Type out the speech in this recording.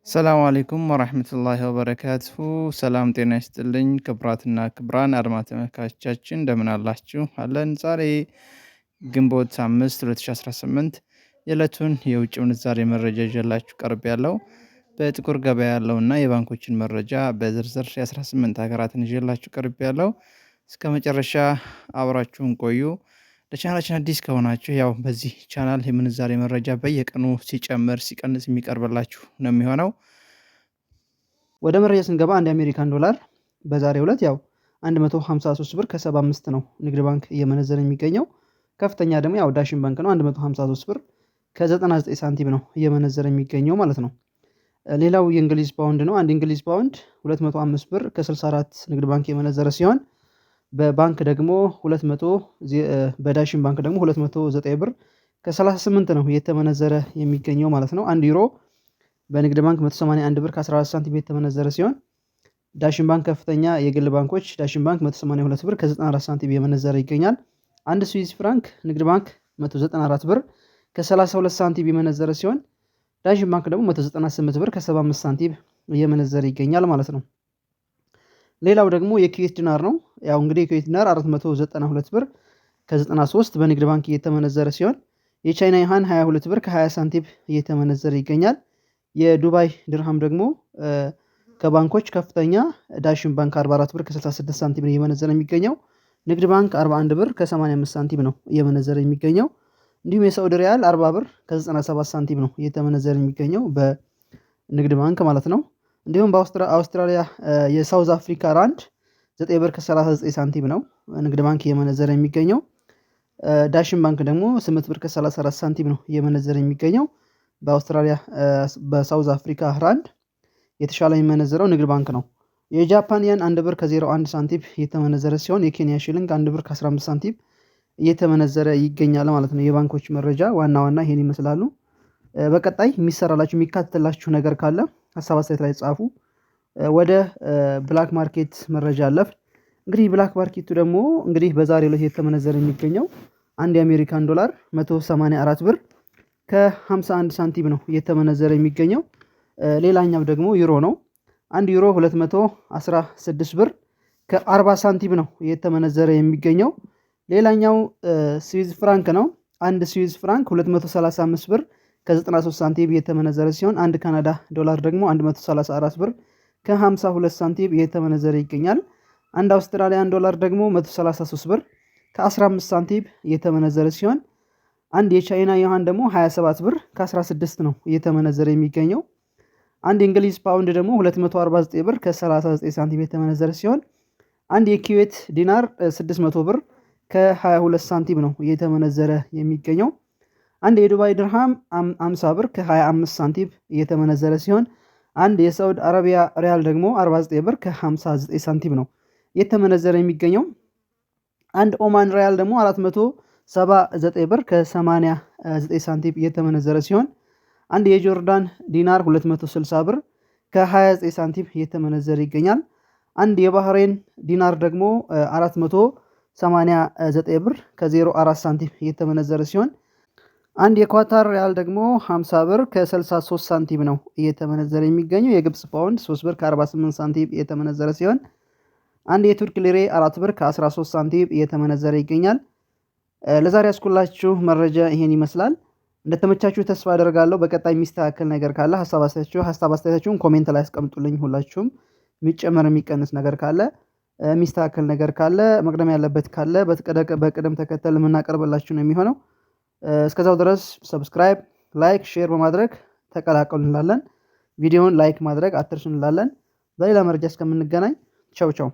ሰላም አለይኩም ወራህመቱላሂ ወበረካቱሁ። ሰላም ጤና ይስጥልኝ ክብራትና ክብራን አድማጭ ተመልካቾቻችን እንደምን አላችሁ? አለን። ዛሬ ግንቦት 5 2018 የዕለቱን የውጭ ምንዛሬ መረጃ ይዤላችሁ ቀርቤያለሁ። በጥቁር ገበያ ያለውና የባንኮችን መረጃ በዝርዝር የ18 ሀገራትን ይዤላችሁ ቀርቤያለሁ። እስከ መጨረሻ አብራችሁን ቆዩ። ለቻናላችን አዲስ ከሆናችሁ ያው በዚህ ቻናል የምንዛሬ መረጃ በየቀኑ ሲጨምር ሲቀንስ የሚቀርብላችሁ ነው የሚሆነው። ወደ መረጃ ስንገባ አንድ የአሜሪካን ዶላር በዛሬው ዕለት ያው 153 ብር ከ75 ነው ንግድ ባንክ እየመነዘረ የሚገኘው። ከፍተኛ ደግሞ ያው ዳሽን ባንክ ነው 153 ብር ከ99 ሳንቲም ነው እየመነዘረ የሚገኘው ማለት ነው። ሌላው የእንግሊዝ ፓውንድ ነው። አንድ እንግሊዝ ፓውንድ 205 ብር ከ64 ንግድ ባንክ የመነዘረ ሲሆን በባንክ ደግሞ 200 በዳሽን ባንክ ደግሞ 209 ብር ከ38 ነው የተመነዘረ የሚገኘው ማለት ነው። 1 ዩሮ በንግድ ባንክ 181 ብር ከ14 ሳንቲም የተመነዘረ ሲሆን ዳሽን ባንክ ከፍተኛ የግል ባንኮች ዳሽን ባንክ 182 ብር ከ94 ሳንቲም የመነዘረ ይገኛል። 1 ስዊዝ ፍራንክ ንግድ ባንክ 194 ብር ከ32 ሳንቲም የመነዘረ ሲሆን ዳሽን ባንክ ደግሞ 198 ብር ከ75 ሳንቲም እየመነዘረ ይገኛል ማለት ነው። ሌላው ደግሞ የኩዌት ዲናር ነው። ያው እንግዲህ የኩዌት ዲናር 492 ብር ከ93 በንግድ ባንክ እየተመነዘረ ሲሆን የቻይና ዩሃን 22 ብር ከ20 ሳንቲም እየተመነዘረ ይገኛል። የዱባይ ድርሃም ደግሞ ከባንኮች ከፍተኛ ዳሽን ባንክ 44 ብር ከ66 ሳንቲም ነው እየመነዘረ የሚገኘው። ንግድ ባንክ 41 ብር ከ85 ሳንቲም ነው እየመነዘረ የሚገኘው። እንዲሁም የሳዑዲ ሪያል 40 ብር ከ97 ሳንቲም ነው እየተመነዘረ የሚገኘው በንግድ ባንክ ማለት ነው። እንዲሁም በአውስትራሊያ የሳውዝ አፍሪካ ራንድ 9 ብር ከ39 ሳንቲም ነው ንግድ ባንክ እየመነዘረ የሚገኘው። ዳሽን ባንክ ደግሞ 8 ብር ከ34 ሳንቲም ነው እየመነዘረ የሚገኘው። በአውስትራሊያ በሳውዝ አፍሪካ ራንድ የተሻለ የሚመነዘረው ንግድ ባንክ ነው። የጃፓን ያን 1 ብር ከ01 ሳንቲም እየተመነዘረ ሲሆን የኬንያ ሽልንግ 1 ብር ከ15 ሳንቲም እየተመነዘረ ይገኛል ማለት ነው። የባንኮች መረጃ ዋና ይሄን ይመስላሉ። በቀጣይ የሚሰራላችሁ የሚካተላችሁ ነገር ካለ ሀሳብ አስተያየት ላይ ጻፉ። ወደ ብላክ ማርኬት መረጃ አለፍ። እንግዲህ ብላክ ማርኬቱ ደግሞ እንግዲህ በዛሬው ዕለት የተመነዘረ የሚገኘው አንድ የአሜሪካን ዶላር 184 ብር ከ51 ሳንቲም ነው እየተመነዘረ የሚገኘው። ሌላኛው ደግሞ ዩሮ ነው። አንድ ዩሮ 216 ብር ከ40 ሳንቲም ነው እየተመነዘረ የሚገኘው። ሌላኛው ስዊዝ ፍራንክ ነው። አንድ ስዊዝ ፍራንክ 235 ብር ከ93 ሳንቲም እየተመነዘረ ሲሆን አንድ ካናዳ ዶላር ደግሞ 134 ብር ከ52 ሳንቲም እየተመነዘረ ይገኛል። አንድ አውስትራሊያን ዶላር ደግሞ 133 ብር ከ15 ሳንቲም እየተመነዘረ ሲሆን አንድ የቻይና ዩሃን ደግሞ 27 ብር ከ16 ነው እየተመነዘረ የሚገኘው። አንድ የእንግሊዝ ፓውንድ ደግሞ 249 ብር ከ39 ሳንቲም የተመነዘረ ሲሆን አንድ የኩዌት ዲናር 600 ብር ከ22 ሳንቲም ነው እየተመነዘረ የሚገኘው። አንድ የዱባይ ድርሃም 50 ብር ከ25 ሳንቲም እየተመነዘረ ሲሆን አንድ የሳውዲ አረቢያ ሪያል ደግሞ 49 ብር ከ59 ሳንቲም ነው እየተመነዘረ የሚገኘው። አንድ ኦማን ሪያል ደግሞ 479 ብር ከ89 ሳንቲም እየተመነዘረ ሲሆን አንድ የጆርዳን ዲናር 260 ብር ከ29 ሳንቲም እየተመነዘረ ይገኛል። አንድ የባህሬን ዲናር ደግሞ 489 ብር ከ04 ሳንቲም እየተመነዘረ ሲሆን አንድ የኳታር ሪያል ደግሞ 50 ብር ከ63 ሳንቲም ነው እየተመነዘረ የሚገኘው። የግብፅ ፓውንድ 3 ብር ከ48 ሳንቲም እየተመነዘረ ሲሆን አንድ የቱርክ ሊሬ 4 ብር ከ13 ሳንቲም እየተመነዘረ ይገኛል። ለዛሬ ያስኩላችሁ መረጃ ይሄን ይመስላል። እንደተመቻችሁ ተስፋ አደርጋለሁ። በቀጣይ የሚስተካከል ነገር ካለ ሀሳብ አስተያየታችሁን ኮሜንት ላይ አስቀምጡልኝ። ሁላችሁም የሚጨመር የሚቀንስ ነገር ካለ የሚስተካከል ነገር ካለ መቅደም ያለበት ካለ በቅደም ተከተል የምናቀርብላችሁ ነው የሚሆነው። እስከዛው ድረስ ሰብስክራይብ፣ ላይክ፣ ሼር በማድረግ ተቀላቀሉ እንላለን። ቪዲዮውን ላይክ ማድረግ አትርሱ እንላለን። በሌላ መረጃ እስከምንገናኝ ቻው ቻው።